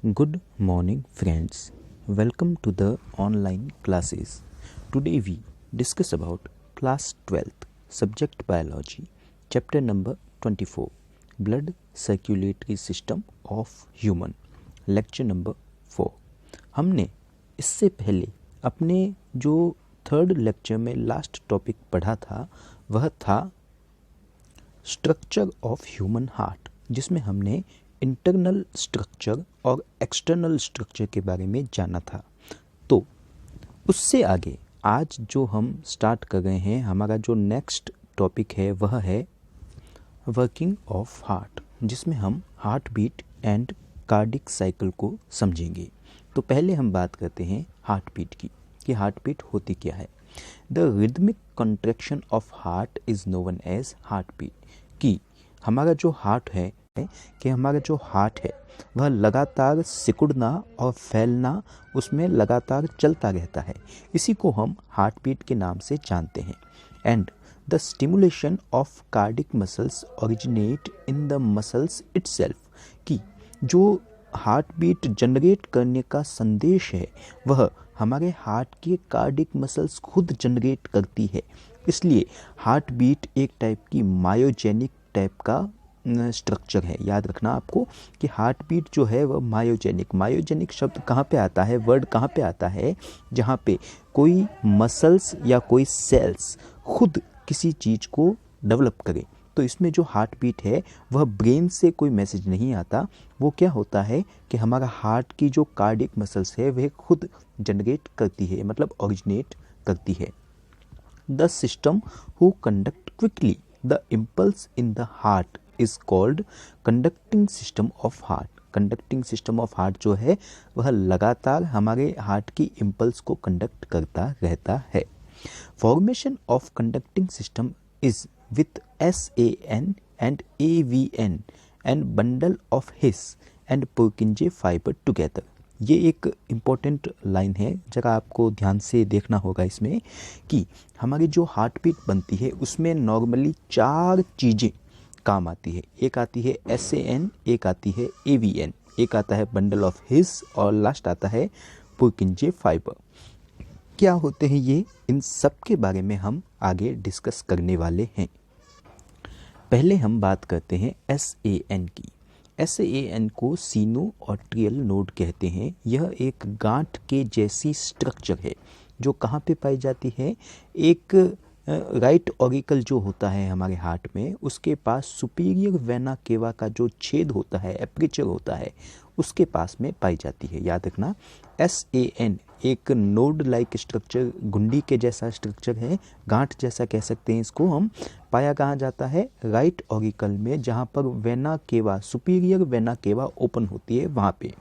Good morning, friends. Welcome to the online classes. Today we discuss about class 12th, subject biology, chapter number 24, blood circulatory system of human, lecture number 4. हमने इससे पहले अपने जो third lecture में last topic पढ़ा था वह था स्ट्रक्चर ऑफ ह्यूमन हार्ट, जिसमें हमने इंटरनल स्ट्रक्चर और एक्सटर्नल स्ट्रक्चर के बारे में जाना था। तो उससे आगे आज जो हम स्टार्ट कर रहे हैं, हमारा जो नेक्स्ट टॉपिक है वह है वर्किंग ऑफ हार्ट, जिसमें हम heart beat and cardiac cycle को समझेंगे। तो पहले हम बात करते हैं हार्ट बीट की, कि हार्ट बीट होती क्या है। The rhythmic contraction of heart is known as heart beat, कि हमारा जो हार्ट है वह लगातार सिकुड़ना और फैलना, उसमें लगातार चलता रहता है। इसी को हम हार्ट बीट के नाम से जानते हैं। And the stimulation of cardiac muscles originate in the muscles itself, कि जो हार्ट बीट जनरेट करने का संदेश है वह हमारे हार्ट के कार्डिक मसल्स खुद जनरेट करती है। इसलिए हार्ट बीट एक टाइप की मायोजेनिक टाइप का स्ट्रक्चर है। याद रखना आपको कि हार्ट बीट जो है वह मायोजेनिक शब्द कहाँ पे आता है, वर्ड कहाँ पे आता है, जहाँ पे कोई मसल्स या कोई सेल्स खुद किसी चीज़ को डेवलप करे। तो इसमें जो हार्ट बीट है वह ब्रेन से कोई मैसेज नहीं आता, वो क्या होता है कि हमारा हार्ट की जो कार्डिक मसल्स है वह खुद जनरेट करती है, मतलब ओरिजिनेट करती है। The system who conduct quickly the impulse in the heart is called conducting system of heart. Conducting system of heart जो है वह लगातार हमारे हार्ट की इम्पल्स को कंडक्ट करता रहता है। Formation of conducting system is with SAN and AVN and bundle of His and Purkinje fiber together। ये एक इम्पोर्टेंट लाइन है, जरा आपको ध्यान से देखना होगा इसमें, कि हमारी जो हार्ट बीट बनती है उसमें नॉर्मली 4 चीज़ें काम आती है। एक आती है SAN, एक आती है AVN, एक आता है बंडल ऑफ हिस और लास्ट आता है पुरकिंजे फाइबर। क्या होते हैं ये, इन सब के बारे में हम आगे डिस्कस करने वाले हैं। पहले हम बात करते हैं SAN की। SAN को सीनो आर्टरियल नोड कहते हैं। यह एक गांठ के जैसी स्ट्रक्चर है जो कहाँ पे पाई जाती है, एक राइट ऑरिकल जो होता है हमारे हार्ट में, उसके पास सुपीरियर वेना केवा का जो छेद होता है, एपरेचर होता है, उसके पास में पाई जाती है। याद रखना, SAN एक नोड लाइक स्ट्रक्चर, गुंडी के जैसा स्ट्रक्चर है, गांठ जैसा कह सकते हैं इसको हम। पाया कहाँ जाता है, राइट ऑरिकल में, जहाँ पर vena cava, superior vena cava open होती है, वहाँ पे।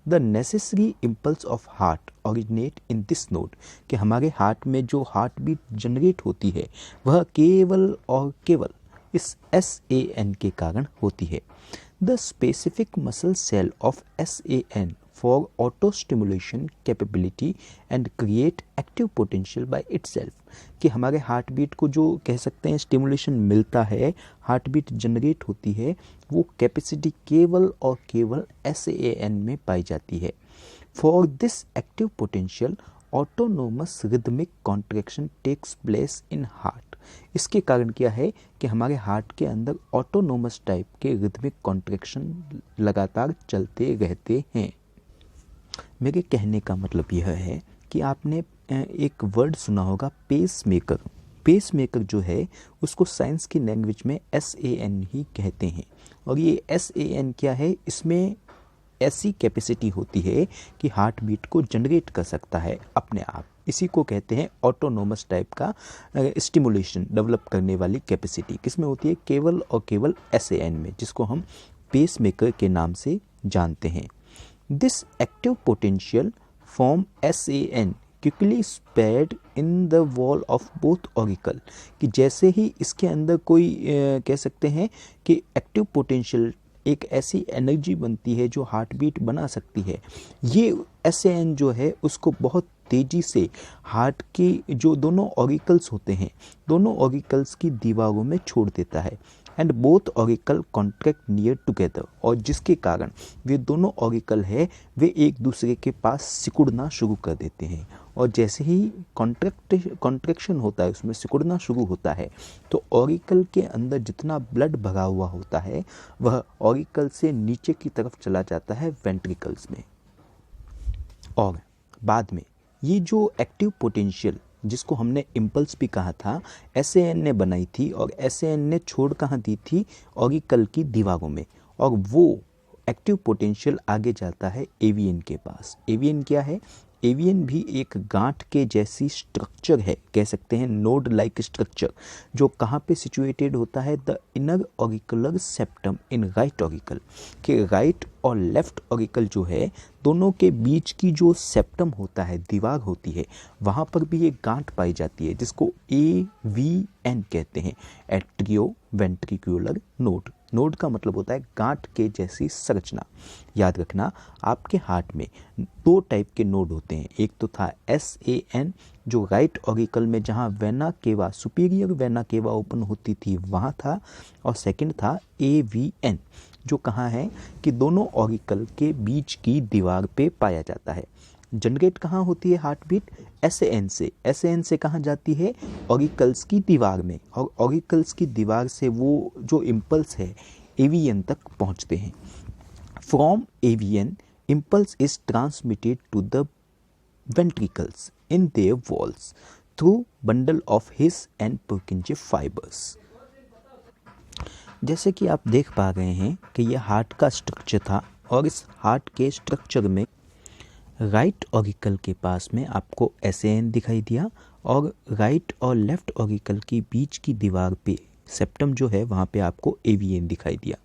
The necessary impulse of heart originate in this node, कि हमारे हार्ट में जो हार्ट बीट जनरेट होती है वह केवल और केवल इस SAN के कारण होती है। The specific muscle cell of SAN for auto stimulation capability and create active potential by itself, कि हमारे हार्ट बीट को जो कह सकते हैं स्टिमुलेशन मिलता है, हार्ट बीट जनरेट होती है, वो कैपेसिटी केवल और केवल SAN में पाई जाती है। For this active potential autonomous rhythmic contraction takes place in heart. इसके कारण क्या है कि हमारे हार्ट के अंदर ऑटोनोमस टाइप के रिदमिक कॉन्ट्रैक्शन लगातार चलते रहते हैं। मेरे कहने का मतलब यह है कि आपने एक वर्ड सुना होगा, पेस मेकर। पेस मेकर जो है उसको साइंस की लैंग्वेज में SAN ही कहते हैं। और ये SAN क्या है, इसमें ऐसी कैपेसिटी होती है कि हार्ट बीट को जनरेट कर सकता है अपने आप। इसी को कहते हैं ऑटोनोमस टाइप का स्टिमुलेशन डेवलप करने वाली कैपेसिटी किसमें होती है, केवल और केवल SAN में, जिसको हम पेस मेकर के नाम से जानते हैं। This active potential from SAN quickly spread in the wall of both auricle, कि जैसे ही इसके अंदर कोई कह सकते हैं कि एक्टिव पोटेंशियल, एक ऐसी एनर्जी बनती है जो हार्ट बीट बना सकती है, ये SAN जो है उसको बहुत तेज़ी से हार्ट की जो दोनों ऑरिकल्स होते हैं, दोनों ऑरिकल्स की दीवारों में छोड़ देता है। And both auricle contract near together, और जिसके कारण वे दोनों ऑरिकल है वे एक दूसरे के पास सिकुड़ना शुरू कर देते हैं। और जैसे ही कॉन्ट्रैक्शन होता है, उसमें सिकुड़ना शुरू होता है, तो ऑरिकल के अंदर जितना ब्लड भरा हुआ होता है वह ऑरिकल से नीचे की तरफ चला जाता है वेंट्रिकल्स में। और बाद में ये जो एक्टिव पोटेंशियल जिसको हमने इम्पल्स भी कहा था, एसएएन ने बनाई थी, और एसएएन ने छोड़ कहाँ दी थी, ऑरिकल की दीवारों में। और वो एक्टिव पोटेंशियल आगे जाता है एवीएन के पास। एवीएन क्या है? एवीएन भी एक गांठ के जैसी स्ट्रक्चर है, कह सकते हैं नोड लाइक स्ट्रक्चर, जो कहाँ पे सिचुएटेड होता है, the inner auricular septum in right auricle, कि राइट और लेफ्ट ऑरिकल जो है दोनों के बीच की जो सेप्टम होता है, दीवार होती है, वहाँ पर भी एक गांठ पाई जाती है जिसको एवीएन कहते हैं, एट्रियो वेंट्रिकुलर नोड। नोड का मतलब होता है गांठ के जैसी संरचना। याद रखना, आपके हार्ट में दो टाइप के नोड होते हैं। एक तो था एसएएन जो राइट ऑरिकल में जहाँ vena cava, superior vena cava open होती थी वहाँ था, और सेकंड था एवीएन जो कहाँ है कि दोनों ऑरिकल के बीच की दीवार पे पाया जाता है। जनरेट कहाँ होती है हार्ट बीट? एसएएन से। एसएएन से कहाँ जाती है? ऑरिकल्स की दीवार में, और ऑरिकल्स की दीवार से वो जो इम्पल्स है एवीएन तक पहुँचते हैं। From AVN impulse is transmitted to the ventricles in their walls through bundle of His and Purkinje fibers। जैसे कि आप देख पा रहे हैं कि यह हार्ट का स्ट्रक्चर था, और इस हार्ट के स्ट्रक्चर में राइट ऑरिकल के पास में आपको एसएएन दिखाई दिया, और राइट और लेफ्ट ऑरिकल के बीच की दीवार पे सेप्टम जो है वहाँ पे आपको एवीएन दिखाई दिया।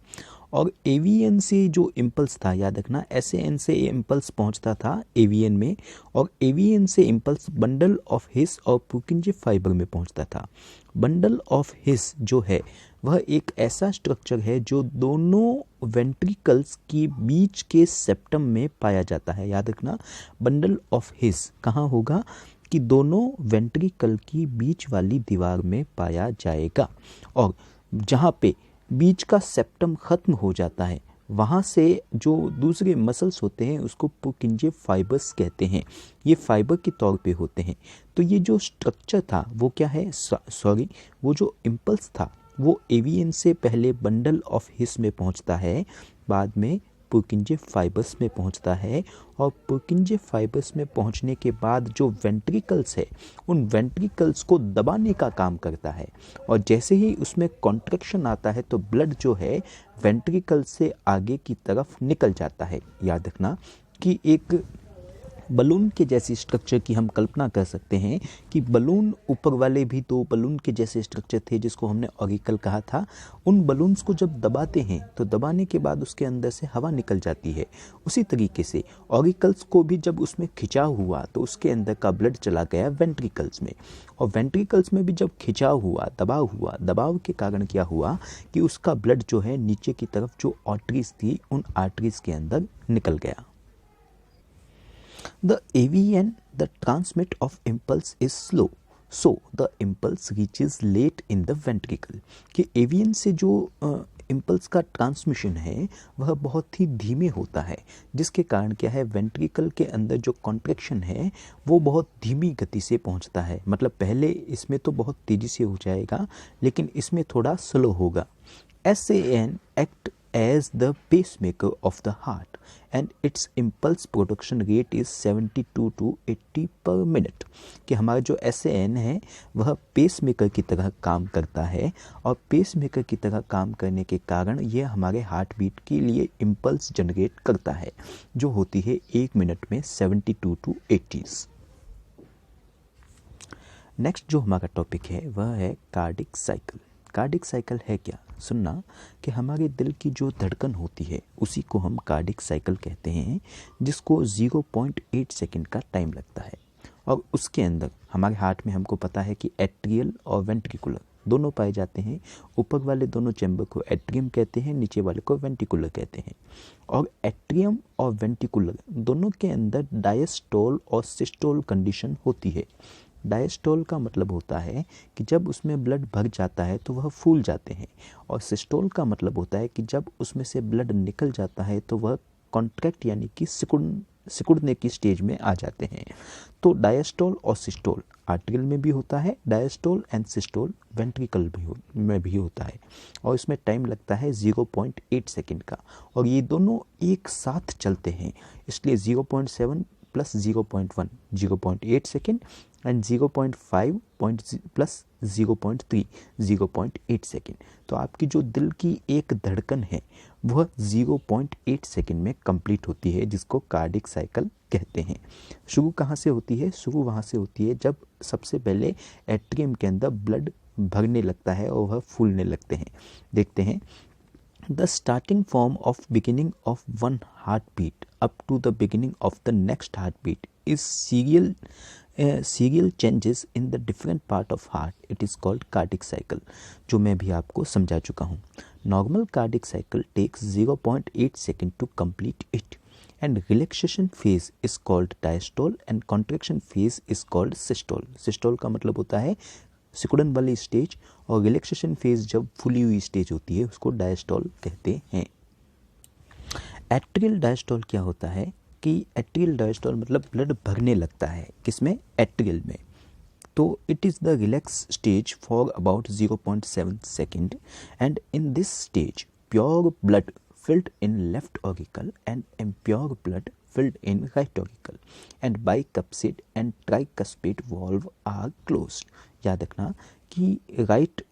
और एवीएन से जो इम्पल्स था, याद रखना, एसएएन से इम्पल्स पहुंचता था एवीएन में, और एवीएन से इम्पल्स बंडल ऑफ हिस और पुर्किंजे फाइबर में पहुंचता था। बंडल ऑफ हिस जो है वह एक ऐसा स्ट्रक्चर है जो दोनों वेंट्रिकल्स के बीच के सेप्टम में पाया जाता है। याद रखना, बंडल ऑफ हिस कहाँ होगा कि दोनों वेंट्रिकल की बीच वाली दीवार में पाया जाएगा, और जहाँ पे बीच का सेप्टम खत्म हो जाता है वहाँ से जो दूसरे मसल्स होते हैं उसको पुर्किंजे फाइबर्स कहते हैं। ये फाइबर के तौर पे होते हैं। तो ये जो स्ट्रक्चर था वो क्या है, वो जो इम्पल्स था वो एवीएन से पहले बंडल ऑफ हिस में पहुंचता है, बाद में पुर्किंजे फाइबर्स में पहुंचता है, और पुर्किंजे फाइबर्स में पहुंचने के बाद जो वेंट्रिकल्स है उन वेंट्रिकल्स को दबाने का काम करता है, और जैसे ही उसमें कॉन्ट्रैक्शन आता है तो ब्लड जो है वेंट्रिकल से आगे की तरफ निकल जाता है। याद रखना कि एक बलून के जैसी स्ट्रक्चर की हम कल्पना कर सकते हैं कि बलून ऊपर वाले भी दो बलून के जैसे स्ट्रक्चर थे जिसको हमने ऑरिकल कहा था। उन बलून्स को जब दबाते हैं तो दबाने के बाद उसके अंदर से हवा निकल जाती है। उसी तरीके से ऑरिकल्स को भी जब उसमें खिंचाव हुआ तो उसके अंदर का ब्लड चला गया वेंट्रिकल्स में, और वेंट्रिकल्स में भी जब खिंचाव हुआ, दबाव के कारण क्या हुआ कि उसका ब्लड जो है नीचे की तरफ जो आर्टरीज थी उन आर्टरीज के अंदर निकल गया। The AVN, the transmit of impulse is slow, so the impulse reaches late in the ventricle। कि AVN से जो इम्पल्स का ट्रांसमिशन है वह बहुत ही धीमे होता है, जिसके कारण क्या है, वेंट्रिकल के अंदर जो कॉन्ट्रैक्शन है वो बहुत धीमी गति से पहुंचता है। मतलब पहले इसमें तो बहुत तेज़ी से हो जाएगा लेकिन इसमें थोड़ा स्लो होगा। SAN act as the pacemaker of the heart and its impulse production rate is 72 to 80 per minute। कि हमारा जो SAN है वह पेसमेकर की तरह काम करता है, और पेसमेकर की तरह काम करने के कारण यह हमारे हार्ट बीट के लिए इम्पल्स जनरेट करता है जो होती है 1 मिनट में 72 to 80। नेक्स्ट जो हमारा टॉपिक है वह है कार्डिक साइकिल। कार्डिक साइकिल है क्या, सुनना कि हमारे दिल की जो धड़कन होती है उसी को हम कार्डिक साइकिल कहते हैं, जिसको 0.8 सेकंड का टाइम लगता है। और उसके अंदर हमारे हार्ट में हमको पता है कि एट्रियल और वेंट्रिकुलर दोनों पाए जाते हैं। ऊपर वाले दोनों चैम्बर को एट्रियम कहते हैं, नीचे वाले को वेंट्रिकुलर कहते हैं। और एट्रियम और वेंट्रिकुलर दोनों के अंदर डायस्टोल और सिस्टोल कंडीशन होती है। डायस्टोल का मतलब होता है कि जब उसमें ब्लड भर जाता है तो वह फूल जाते हैं, और सिस्टोल का मतलब होता है कि जब उसमें से ब्लड निकल जाता है तो वह कॉन्ट्रैक्ट यानी कि सिकुड़ने की स्टेज में आ जाते हैं। तो डायस्टोल और सिस्टोल आर्ट्रियल में भी होता है, डायस्टोल एंड सिस्टोल वेंट्रिकल में भी होता है, और इसमें टाइम लगता है 0.8 सेकेंड का, और ये दोनों एक साथ चलते हैं, इसलिए 0.7 plus 0.1 0.8 second and 0.5 plus 0.3 0.8 second. तो आपकी जो दिल की एक धड़कन है वह 0.8 सेकेंड में कंप्लीट होती है, जिसको कार्डिक साइकिल कहते हैं। शुरू कहाँ से होती है? शुरू वहाँ से होती है जब सबसे पहले एट्रियम के अंदर ब्लड भरने लगता है और वह फूलने लगते हैं। देखते हैं, the starting form of beginning of one heartbeat up to the beginning of the next heartbeat is serial changes in the different part of heart. It is called cardiac cycle, जो मैं भी आपको समझा चुका हूँ। Normal cardiac cycle takes 0.8 second to complete it, and relaxation phase is called diastole and contraction phase is called systole. Systole का मतलब होता है सिकुड़न वाली स्टेज, और रिलैक्सेशन फेज जब फुली हुई स्टेज होती है उसको डायस्टोल कहते हैं। एट्रियल डायस्टोल क्या होता है कि एट्रियल डायस्टोल मतलब ब्लड भरने लगता है, किसमें? एट्रियल में। तो it is the relax stage for about 0.7 second, and in this stage pure blood filled in left auricle and impure blood filled in right auricle, and bicuspid and tricuspid valve are closed. याद रखना कि right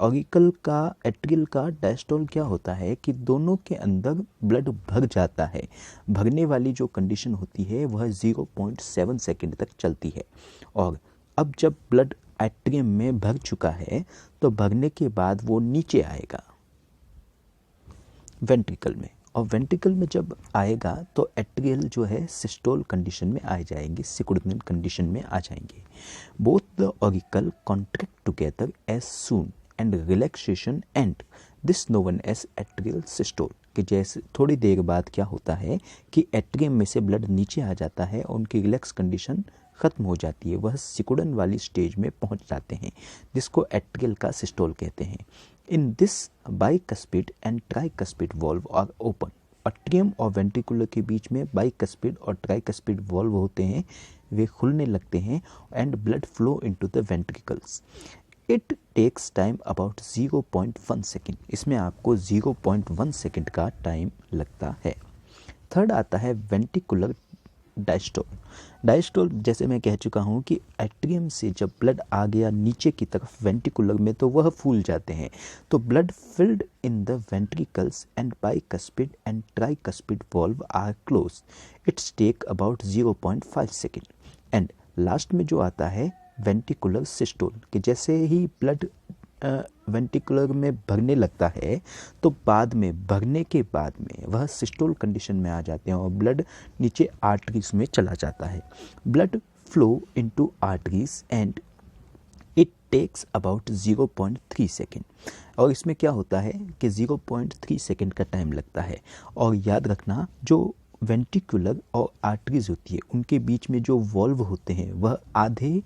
auricle का atrial का diastole क्या होता है कि दोनों के अंदर ब्लड भर जाता है। भरने वाली जो कंडीशन होती है वह 0.7 सेकेंड तक चलती है, और अब जब ब्लड एट्रियम में भर चुका है तो भरने के बाद वो नीचे आएगा वेंट्रिकल में, और वेंट्रिकल में जब आएगा तो एट्रियल जो है सिस्टोल कंडीशन में आ जाएंगे, सिकुड़न कंडीशन में आ जाएंगे। Both the auricle contract together as soon and relaxation and this known as atrial systole, कि जैसे थोड़ी देर बाद क्या होता है कि एट्रियम में से ब्लड नीचे आ जाता है और उनकी रिलैक्स कंडीशन ख़त्म हो जाती है, वह सिकुड़न वाली स्टेज में पहुंच जाते हैं, जिसको एट्रियल का सिस्टोल कहते हैं। In this bicuspid and tricuspid valve are open। Atrium और वेंट्रिकुलर के बीच में bicuspid और tricuspid valve होते हैं, वे खुलने लगते हैं, and blood flow into the ventricles. It takes time about 0.1 second, इसमें आपको 0.1 सेकेंड का टाइम लगता है। थर्ड आता है वेंट्रिकुलर डायस्टोल। डायस्टोल जैसे मैं कह चुका हूँ कि एट्रियम से जब ब्लड आ गया नीचे की तरफ वेंट्रिकुलर में तो वह फूल जाते हैं, तो blood filled in the ventricles and bicuspid and tricuspid valve are close. It's take about 0.5 second. And last में जो आता है वेंट्रिकुलर सिस्टोल, कि जैसे ही ब्लड वेंट्रिकुलर में भरने लगता है तो बाद में भरने के बाद में वह सिस्टोल कंडीशन में आ जाते हैं और ब्लड नीचे आर्टरीज में चला जाता है। Blood flow into arteries and it takes about 0.3 second, और इसमें क्या होता है कि 0.3 सेकेंड का टाइम लगता है। और याद रखना जो वेंट्रिकुलर और आर्टरीज होती है उनके बीच में जो वॉल्व होते हैं वह आधे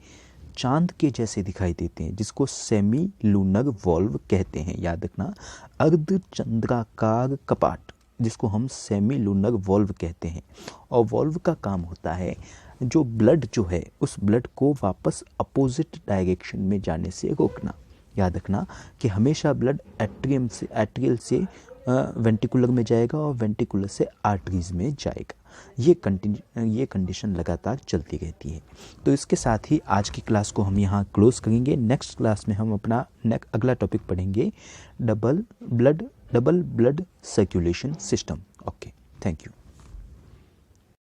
चांद के जैसे दिखाई देते हैं, जिसको सेमी लूनर वॉल्व कहते हैं। याद रखना, अर्धचंद्राकार कपाट जिसको हम सेमी लूनर वॉल्व कहते हैं, और वॉल्व का काम होता है जो ब्लड जो है उस ब्लड को वापस अपोजिट डायरेक्शन में जाने से रोकना। याद रखना कि हमेशा ब्लड एट्रियल से वेंट्रिकुलर में जाएगा और वेंट्रिकुलर से आर्टरीज में जाएगा। ये कंडीशन लगातार चलती रहती है। तो इसके साथ ही आज की क्लास को हम यहाँ क्लोज करेंगे। नेक्स्ट क्लास में हम अपना अगला टॉपिक पढ़ेंगे, double blood circulation system. Okay, thank you.